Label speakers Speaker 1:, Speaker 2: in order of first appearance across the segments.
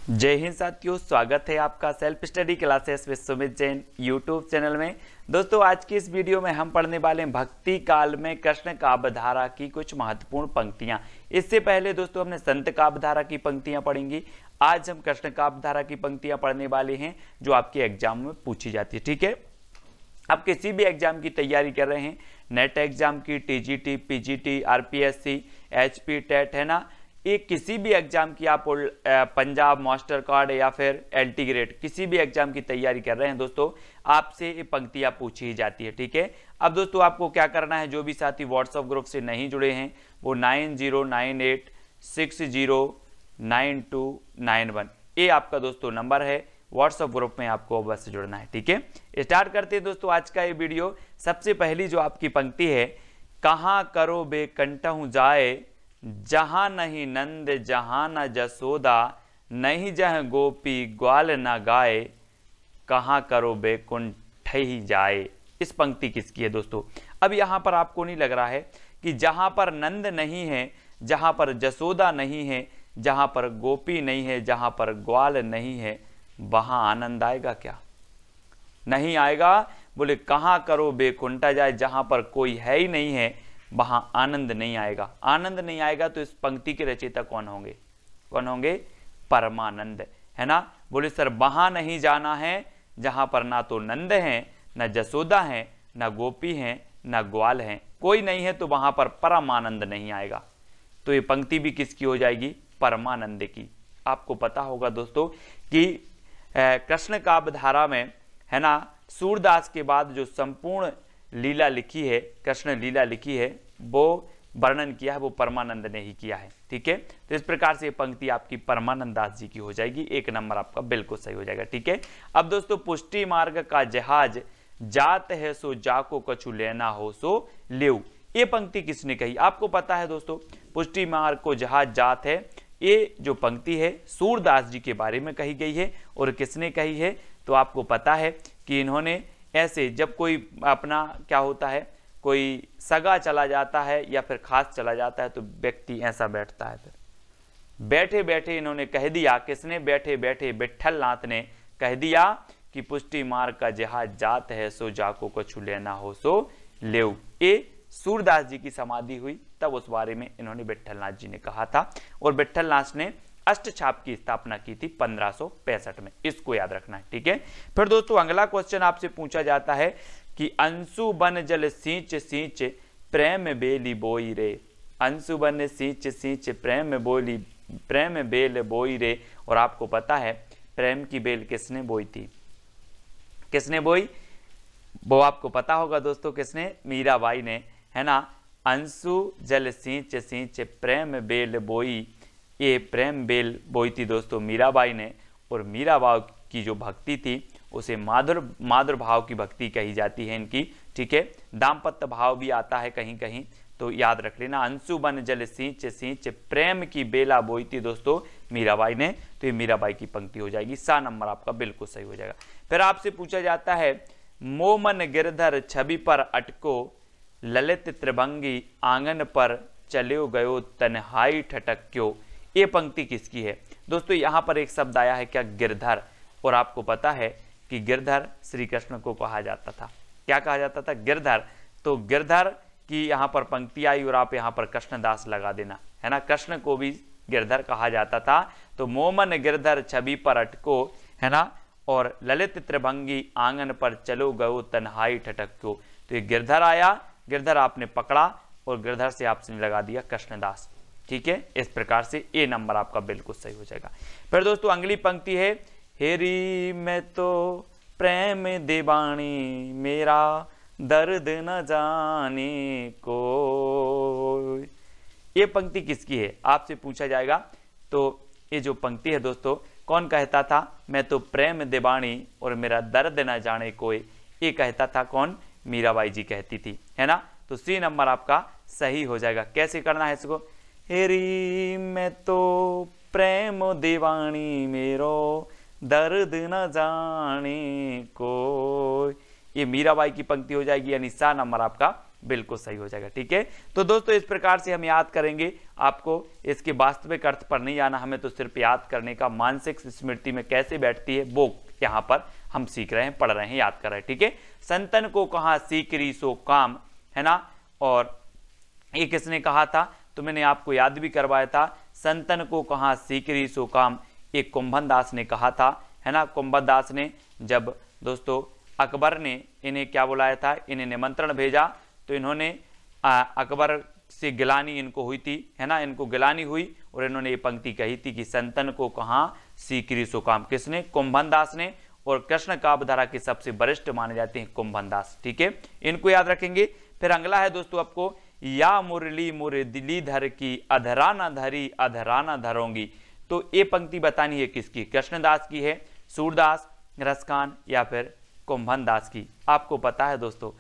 Speaker 1: जय हिंद साथियों, स्वागत है आपका self study classes with Sumit Jain YouTube channel में। दोस्तों, आज की इस वीडियो में हम पढ़ने वाले हैं भक्ति काल में कृष्ण काव्यधारा की कुछ महत्वपूर्ण पंक्तियां। इससे पहले दोस्तों हमने संत काव्यधारा की पंक्तियां पढ़ेंगी। आज हम कृष्ण काव्यधारा की पंक्तियां पढ़ने वाले हैं जो आपके एग्जाम में पूछी जाती है। ठीक है, आप किसी भी एग्जाम की तैयारी कर रहे हैं, नेट एग्जाम की, TGT, PGT, RPSC, HP, TET, है ना, ये किसी भी एग्जाम की, आप पंजाब मास्टर कार्ड या फिर एलटी ग्रेड किसी भी एग्जाम की तैयारी कर रहे हैं दोस्तों, आपसे ये पंक्तियां पूछी ही जाती है। ठीक है, अब दोस्तों आपको क्या करना है, जो भी साथी व्हाट्सएप ग्रुप से नहीं जुड़े हैं वो 9098609291 ये आपका दोस्तों नंबर है। व्हाट्सएप ग्रुप में आपको अवश्य जुड़ना है। ठीक है, स्टार्ट करते हैं दोस्तों आज का ये वीडियो। सबसे पहली जो आपकी पंक्ति है, कहाँ करो बेकंठहु जाए, जहां नहीं नंद जहां न जसोदा, नहीं जह गोपी ग्वाल न गाए, कहाँ करो बेकुंठ ही जाए। इस पंक्ति किसकी है दोस्तों? अब यहां पर आपको नहीं लग रहा है कि जहां पर नंद नहीं है, जहां पर जसोदा नहीं है, जहां पर गोपी नहीं है, जहां पर ग्वाल नहीं है, वहां आनंद आएगा क्या? नहीं आएगा। बोले कहाँ करो बेकुंठा जाए, जहां पर कोई है ही नहीं है वहां आनंद नहीं आएगा। आनंद नहीं आएगा तो इस पंक्ति के रचयिता कौन होंगे? कौन होंगे? परमानंद, है ना। बोले सर वहां नहीं जाना है जहां पर ना तो नंद है, न जसोदा है, न गोपी है, न ग्वाल है, कोई नहीं है, तो वहां पर परमानंद नहीं आएगा। तो ये पंक्ति भी किसकी हो जाएगी? परमानंद की। आपको पता होगा दोस्तों कि कृष्ण काव्यधारा में, है ना, सूरदास के बाद जो संपूर्ण लीला लिखी है, कृष्ण लीला लिखी है, वो वर्णन किया है वो परमानंद ने ही किया है। ठीक है, तो इस प्रकार से ये पंक्ति आपकी परमानंद दास जी की हो जाएगी। एक नंबर आपका बिल्कुल सही हो जाएगा। ठीक है, अब दोस्तों पुष्टि मार्ग का जहाज, जात है सो जाको कछु लेना हो सो लेऊ, ये पंक्ति किसने कही? आपको पता है दोस्तों, पुष्टि मार्ग को जहाज जात है, ये जो पंक्ति है सूरदास जी के बारे में कही गई है। और किसने कही है? तो आपको पता है कि इन्होंने ऐसे, जब कोई अपना क्या होता है, कोई सगा चला जाता है या फिर खास चला जाता है, तो व्यक्ति ऐसा बैठता है। फिर बैठे बैठे इन्होंने कह दिया, किसने? बैठे बैठे विट्ठल नाथ ने कह दिया कि पुष्टि मार्ग का जहाज जात है, सो जाको कछु लेना हो सो लेऊ। ये सूरदास जी की समाधि हुई तब उस बारे में इन्होंने विट्ठल नाथ जी ने कहा था। और विट्ठल नाथ ने अष्टछाप की स्थापना की थी 1565 में। इसको याद रखना है। ठीक है, फिर दोस्तों अगला क्वेश्चन आपसे पूछा जाता है कि अंशु बन जल सींच सींच प्रेम बेली बोई रे, अंशु बन सींच सींच प्रेम बेल बोई रे। और आपको पता है प्रेम की बेल किसने बोई थी? किसने बोई? वो आपको पता होगा दोस्तों, किसने? मीराबाई ने, है ना। अंशु जल सींच सींच प्रेम बेल बोई, ये प्रेम बेल बोई थी दोस्तों मीराबाई ने। और मीराबाई की जो भक्ति थी उसे माधुर भाव की भक्ति कही जाती है इनकी। ठीक है, दाम्पत्य भाव भी आता है कहीं कहीं, तो याद रख लेना। अंशु बन जल सींच सींच प्रेम की बेला बोई थी दोस्तों मीराबाई ने। तो ये मीराबाई की पंक्ति हो जाएगी। सा नंबर आपका बिल्कुल सही हो जाएगा। फिर आपसे पूछा जाता है, मोमन गिरधर छवि पर अटको, ललित त्रिभंगी आंगन पर चलो गयो तन्हाई ठटक्यो, ये पंक्ति किसकी है? दोस्तों यहाँ पर एक शब्द आया है क्या? गिरधर। और आपको पता है कि गिरधर श्री कृष्ण को कहा जाता था। क्या कहा जाता था? गिरधर। तो गिरधर की यहाँ पर पंक्ति आई और आप यहाँ पर कृष्णदास लगा देना, है ना। कृष्ण को भी गिरधर कहा जाता था। तो मोमन गिरधर छवि पर अटको, है ना, और ललित त्रिभंगी आंगन पर चलो गयो तन्हाई ठटक्यो। तो ये गिरधर आया, गिरधर आपने पकड़ा और गिरधर से आपने लगा दिया कृष्णदास। ठीक है, इस प्रकार से ए नंबर आपका बिल्कुल सही हो जाएगा। फिर दोस्तों अगली पंक्ति है, हेरी मैं तो प्रेम दीवानी, मेरा दर्द न जाने को, ये पंक्ति किसकी है? आपसे पूछा जाएगा। तो ये जो पंक्ति है दोस्तों, कौन कहता था? मैं तो प्रेम दीवानी और मेरा दर्द न जाने कोई, ये कहता था कौन? मीराबाई जी कहती थी, है ना। तो सी नंबर आपका सही हो जाएगा। कैसे करना है इसको? हेरी मैं तो प्रेम दीवानी, मेरो दर्द न जाने को, ये मीराबाई की पंक्ति हो जाएगी, यानी सा नंबर आपका बिल्कुल सही हो जाएगा। ठीक है, तो दोस्तों इस प्रकार से हम याद करेंगे, आपको इसके वास्तविक अर्थ पर नहीं आना, हमें तो सिर्फ याद करने का, मानसिक स्मृति में कैसे बैठती है वो यहाँ पर हम सीख रहे हैं, पढ़ रहे हैं, याद कर रहे हैं। ठीक है, संतन को कहा सीकरी सो काम, है ना, और ये किसने कहा था, तो मैंने आपको याद भी करवाया था, संतन को कहा सीकरी सो काम, एक कुंभन दास ने कहा था, है ना। कुंभन दास ने जब दोस्तों अकबर ने इन्हें क्या बुलाया था, इन्हें निमंत्रण भेजा, तो इन्होंने अकबर से गिलानी इनको हुई थी, है ना, इनको गिलानी हुई और इन्होंने ये पंक्ति कही थी कि संतन को कहा सीकरी सो काम, किसने, कुंभन दास ने, और कृष्ण काव्यधारा के सबसे वरिष्ठ माने जाते हैं कुंभन दास। ठीक है, इनको याद रखेंगे। फिर अगला है दोस्तों आपको, या मुरली मुरलीधर की अधरा न धरी अधरा न धरोंगी, तो ये पंक्ति बतानी है किसकी, कृष्णदास की है, सूरदास, रसखान या फिर कुंभन दास की। आपको पता है दोस्तों,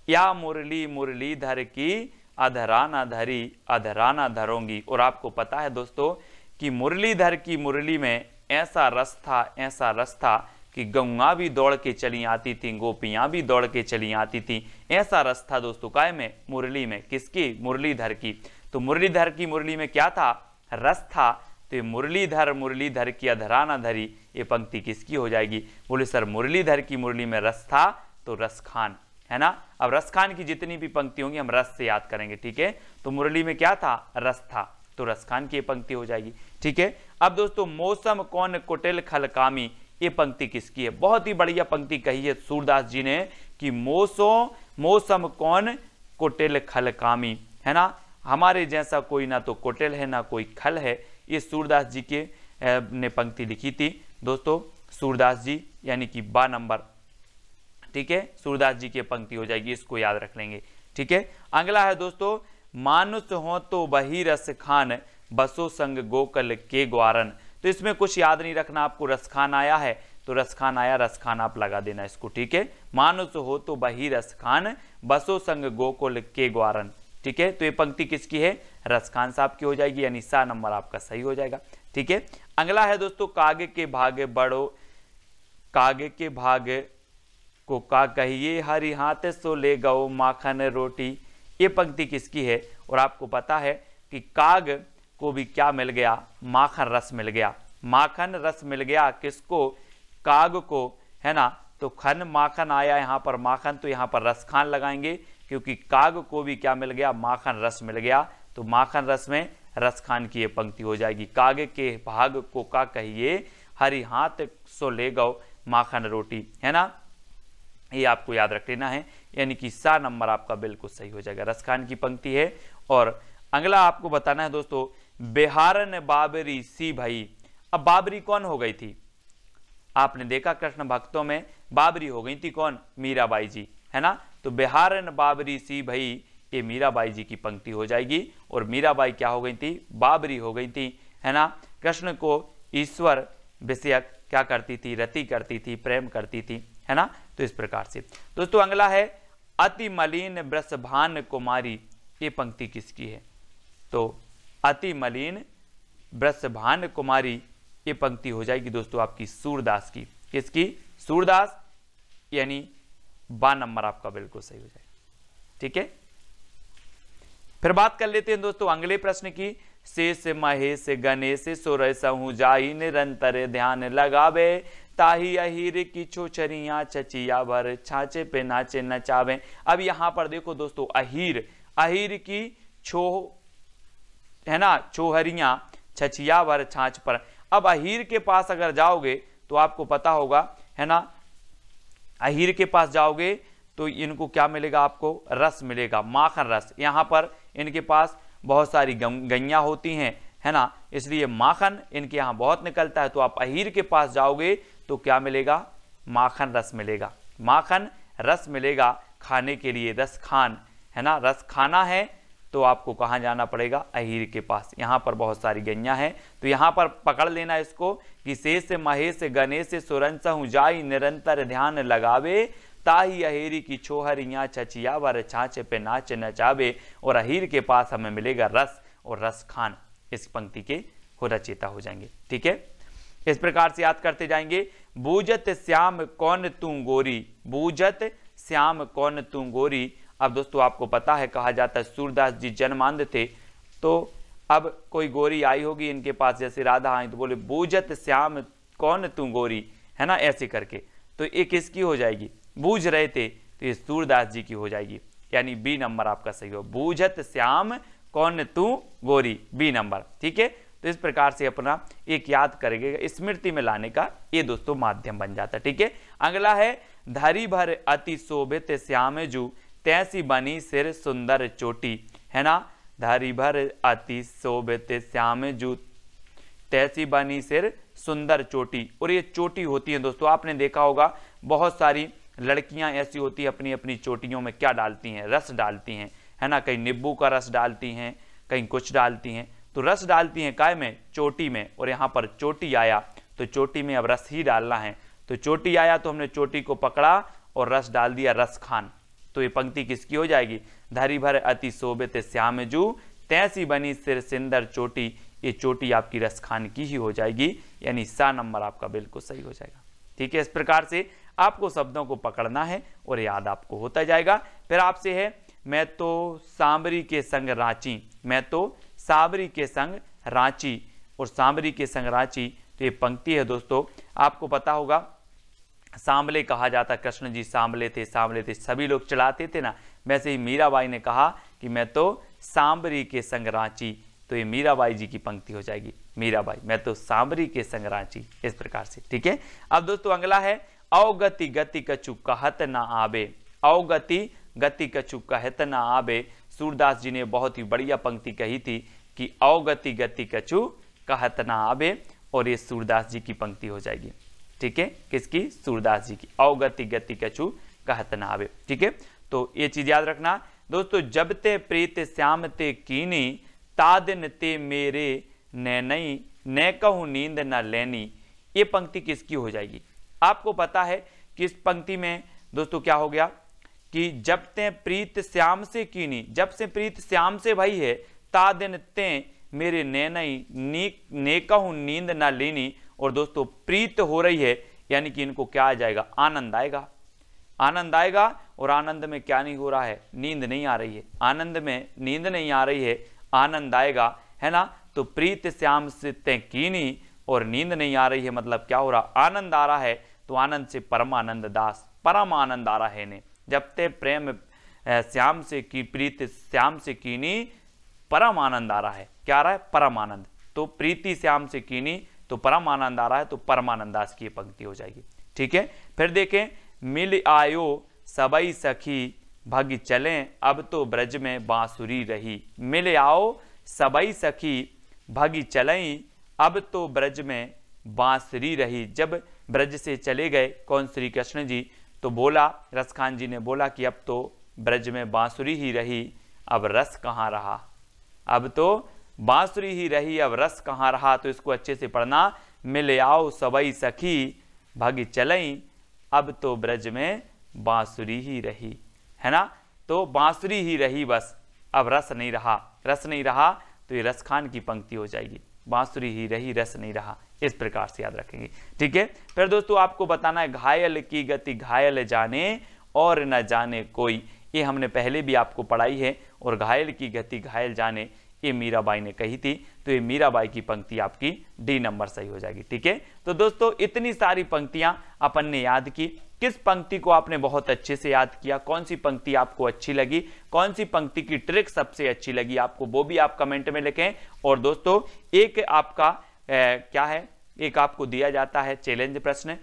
Speaker 1: या मुरली मुरलीधर की अधरा न धरी अधरा न धरोंगी, और आपको पता है दोस्तों कि मुरलीधर की मुरली में ऐसा रस था कि गौआ भी दौड़ के चली आती थी, गोपियां भी दौड़ के चली आती थी, ऐसा रस था दोस्तों काय में, मुरली में, किसकी, मुरलीधर की। तो मुरलीधर की मुरली में क्या था, रस था, तो ये मुरलीधर की अधरा न धरी, ये पंक्ति किसकी हो जाएगी, बोले सर मुरलीधर की मुरली में रस था तो रसखान, है ना। अब रसखान की जितनी भी पंक्ति होंगी हम रस से याद करेंगे। ठीक है, तो मुरली में क्या था, रस था, तो रसखान की पंक्ति हो जाएगी। ठीक है, अब दोस्तों मौसम कौन कुटिल खलकामी, ये पंक्ति किसकी है, बहुत ही बढ़िया पंक्ति कही है सूरदास जी ने कि मौसम कौन कुटिल खलकामी, है ना, हमारे जैसा कोई ना तो कुटिल है ना कोई खल है, ये सूरदास जी के ने पंक्ति लिखी थी दोस्तों, सूरदास जी यानी कि 12 नंबर। ठीक है, सूरदास जी की पंक्ति हो जाएगी, इसको याद रख लेंगे। ठीक है, अगला है दोस्तों, मानुस हो तो बही रस खान बसो संग गोकल के ग्वारन, तो इसमें कुछ याद नहीं रखना आपको, रसखान आया है तो रसखान आया, रसखान आप लगा देना इसको। ठीक है, मानुस हो तो बही रसखान बसो संग गोकुल के ग्वारन। ठीक है, तो ये पंक्ति किसकी है, रसखान साहब की हो जाएगी, यानी सा नंबर आपका सही हो जाएगा। ठीक है, अगला है दोस्तों, कागे के भाग बड़ो, कागे के भाग को का कहिए हरि हाथ सो ले गौ माखन रोटी, ये पंक्ति किसकी है, और आपको पता है कि काग को भी क्या मिल गया, माखन रस मिल गया, माखन रस मिल गया किसको, काग को, है ना, तो खन माखन आया यहाँ पर माखन, तो यहाँ पर रसखान लगाएंगे क्योंकि काग को भी क्या मिल गया, माखन रस मिल गया, तो माखन रस में रसखान की ये पंक्ति हो जाएगी। कागे के भाग को का कहिए हरि हाथ सो ले गौ माखन रोटी, है ना, ये आपको याद रख लेना है, यानी कि सा नंबर आपका बिल्कुल सही हो जाएगा, रसखान की पंक्ति है। और अगला आपको बताना है दोस्तों, बिहारन बाबरी सी भाई, अब बाबरी कौन हो गई थी, आपने देखा कृष्ण भक्तों में बाबरी हो गई थी कौन, मीराबाई जी, है ना, तो बिहारन बाबरी सी भाई, ये मीराबाई जी की पंक्ति हो जाएगी, और मीराबाई क्या हो गई थी, बाबरी हो गई थी, है ना। कृष्ण को ईश्वर विषयक क्या करती थी, रति करती थी, प्रेम करती थी, है ना। तो इस प्रकार से दोस्तों अगला है, अति मलिन वृषभान कुमारी, ये पंक्ति किसकी है, तो अति मलिन वृषभान कुमारी, ये पंक्ति हो जाएगी दोस्तों आपकी सूरदास की, किसकी, सूरदास, यानी 12 नंबर आपका बिल्कुल सही हो जाएगा। ठीक है, फिर बात कर लेते हैं दोस्तों अगले प्रश्न की, शेष महेश गणेश सुर सहु जाई निरंतर ध्यान लगावे, ताही अहीर की छोचरियां चचिया भर छाचे पे नाचे नचावे। अब यहां पर देखो दोस्तों, अहीर की छो, है ना, छोहरियां छचिया भर छाछ पर। अब अहीर के पास अगर जाओगे तो आपको पता होगा, है ना, अहीर के पास जाओगे तो इनको क्या मिलेगा, आपको रस मिलेगा, माखन रस। यहाँ पर इनके पास बहुत सारी गैया होती हैं, है ना, इसलिए माखन इनके यहाँ बहुत निकलता है, तो आप अहीर के पास जाओगे तो क्या मिलेगा, माखन रस मिलेगा, माखन रस मिलेगा खाने के लिए, रस खान, है ना, रस खाना है तो आपको कहाँ जाना पड़ेगा, अहीर के पास। यहाँ पर बहुत सारी गैया हैं, तो यहाँ पर पकड़ लेना इसको कि शेष महेश गणेश सुरंसहु जाई निरंतर ध्यान लगावे, ताही अहीरी की छोहरियां छचिया वर छाछ पे नाच नचावे, और अहीर के पास हमें मिलेगा रस और रस खान, इस पंक्ति के हो रचेता हो जाएंगे। ठीक है, इस प्रकार से याद करते जाएंगे, बूझत श्याम कौन तू गोरी, बूझत श्याम कौन तू गोरी, अब दोस्तों आपको पता है, कहा जाता है सूरदास जी जन्मांध थे, तो अब कोई गोरी आई होगी इनके पास, जैसे राधा आई तो बोले बूझत श्याम कौन तू गोरी, है ना, ऐसे करके, तो ये किसकी हो जाएगी, बूझ रहे थे, तो ये सूरदास जी की हो जाएगी, यानी बी नंबर आपका सही हो, बूझत श्याम कौन तू गोरी, बी नंबर। ठीक है, तो इस प्रकार से अपना एक याद करेंगे, स्मृति में लाने का ये दोस्तों माध्यम बन जाता है। ठीक है, अगला है धरी भर अति शोभित श्याम जू तैसी बनी सिर सुंदर चोटी, है ना, धरी भर अति शोभित श्याम जू तैसी बनी सिर सुंदर चोटी, और ये चोटी होती है दोस्तों, आपने देखा होगा बहुत सारी लड़कियां ऐसी होती है अपनी अपनी चोटियों में क्या डालती हैं, रस डालती हैं, है ना, कहीं नींबू का रस डालती हैं, कहीं कुछ डालती हैं, तो रस डालती हैं काय में, चोटी में, और यहाँ पर चोटी आया तो चोटी में अब रस ही डालना है, तो चोटी आया तो हमने चोटी को पकड़ा और रस डाल दिया, रस खान, तो ये पंक्ति किसकी हो जाएगी, धरी भर अति शोभित श्याम जू तैसी बनी सिर सुंदर चोटी, ये चोटी आपकी रस खान की ही हो जाएगी, यानी सा नंबर आपका बिल्कुल सही हो जाएगा। ठीक है, इस प्रकार से आपको शब्दों को पकड़ना है और याद आपको होता जाएगा। फिर आपसे है मैं तो सांबरी के संग रांची, मैं तो सांबरी के संग रांची, और सांबरी के संग रांची, तो ये पंक्ति है दोस्तों, आपको पता होगा सांबले कहा जाता, कृष्ण जी सांबले थे, सांबले थे, सभी लोग चढ़ाते थे ना, वैसे ही मीराबाई ने कहा कि मैं तो सांबरी के संग रांची, तो ये मीराबाई जी की पंक्ति हो जाएगी, मीराबाई मैं तो सांबरी के संग रांची, इस प्रकार से। ठीक है, अब दोस्तों अगला है अवगति गति कछु कहत ना आबे, अवगति गति कछु कहत ना आबे, सूरदास जी ने बहुत ही बढ़िया पंक्ति कही थी कि अवगति गति कछु कहत ना आबे, और ये सूरदास जी की पंक्ति हो जाएगी। ठीक है, किसकी, सूरदास जी की, अवगति गति कछु कहत ना आबे। ठीक है, तो ये चीज याद रखना दोस्तों, जब ते प्रीत श्याम ते कीनी तादिन ते मेरे नैनई न कहूं नींद न लेनी, ये पंक्ति किसकी हो जाएगी, आपको पता है कि इस पंक्ति में दोस्तों क्या हो गया कि जब ते प्रीत श्याम से कीनी, जब से प्रीत श्याम से भाई है, तादिन ते मेरे नैनई ने कहूं नींद न लेनी, और दोस्तों प्रीत हो रही है, यानी कि इनको क्या आ जाएगा, आनंद आएगा, आनंद आएगा, और आनंद में क्या नहीं हो रहा है, नींद नहीं आ रही है, आनंद में नींद नहीं आ रही है, आनंद आएगा, है ना, तो प्रीत श्याम से ते कीनी, और नींद नहीं आ रही है, मतलब क्या हो रहा, आनंद आ रहा है, तो आनंद से परमानंद दास, परम आनंद आ रहा है ने, जब ते प्रेम श्याम से की प्रीत श्याम से कीनी, परम आनंद आ रहा है, क्या आ रहा है, परम आनंद, तो प्रीति श्याम से कीनी तो परम आनंद आ रहा है, तो परमानंद दास की पंक्ति हो जाएगी। ठीक है, फिर देखें मिल आयो सबई सखी भग चलें अब तो ब्रज में बांसुरी रही, मिल आओ सबई सखी भग चलें अब तो ब्रज में बांसुरी रही, जब ब्रज से चले गए कौन, श्री कृष्ण जी, तो बोला रसखान जी ने बोला कि अब तो ब्रज में बांसुरी ही रही, अब रस कहाँ रहा, अब तो बांसुरी ही रही अब रस कहाँ रहा, तो इसको अच्छे से पढ़ना, मिल आओ सबई सखी भग चलई अब तो ब्रज में बांसुरी ही रही, है ना, तो बांसुरी ही रही बस, अब रस नहीं रहा, रस नहीं रहा, तो ये रसखान की पंक्ति हो जाएगी, बांसुरी ही रही रस नहीं रहा, इस प्रकार से याद रखेंगे। ठीक है, फिर दोस्तों आपको बताना है घायल की गति घायल जाने और न जाने कोई, ये हमने पहले भी आपको पढ़ाई है, और घायल की गति घायल जाने ये मीराबाई ने कही थी, तो ये मीराबाई की पंक्ति आपकी डी नंबर सही हो जाएगी। ठीक है, तो दोस्तों इतनी सारी पंक्तियां अपन ने याद की, किस पंक्ति को आपने बहुत अच्छे से याद किया, कौन सी पंक्ति आपको अच्छी लगी, कौन सी पंक्ति की ट्रिक सबसे अच्छी लगी आपको, वो भी आप कमेंट में लिखें। और दोस्तों एक आपका क्या है, एक आपको दिया जाता है चैलेंज प्रश्न,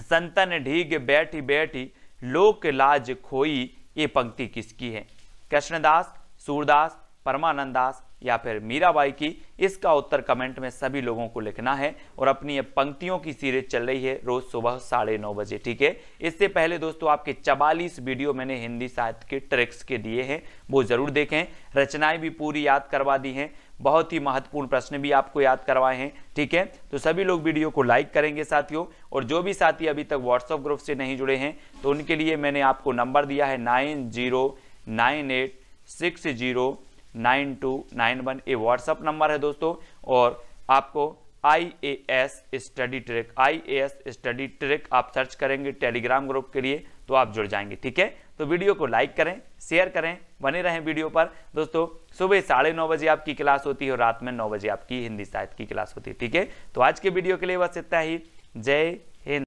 Speaker 1: संतन ढीग बैठी बैठी लोक लाज खोई, ये पंक्ति किसकी है, कृष्णदास, सूरदास, परमानंद दास या फिर मीराबाई की, इसका उत्तर कमेंट में सभी लोगों को लिखना है। और अपनी ये पंक्तियों की सीरीज चल रही है रोज सुबह 9:30 बजे। ठीक है, इससे पहले दोस्तों आपके 44 वीडियो मैंने हिंदी साहित्य के ट्रिक्स के दिए हैं, वो जरूर देखें, रचनाएं भी पूरी याद करवा दी हैं, बहुत ही महत्वपूर्ण प्रश्न भी आपको याद करवाए हैं। ठीक है, तो सभी लोग वीडियो को लाइक करेंगे साथियों, और जो भी साथी अभी तक व्हाट्सएप ग्रुप से नहीं जुड़े हैं तो उनके लिए मैंने आपको नंबर दिया है 9098609291, ये व्हाट्सएप नंबर है दोस्तों। और आपको IAS study trick, IAS study trick आप सर्च करेंगे टेलीग्राम ग्रुप के लिए तो आप जुड़ जाएंगे। ठीक है, तो वीडियो को लाइक करें, शेयर करें, बने रहें वीडियो पर। दोस्तों सुबह 9:30 बजे आपकी क्लास होती है और रात में 9 बजे आपकी हिंदी साहित्य की क्लास होती है। ठीक है, तो आज के वीडियो के लिए बस इतना ही। जय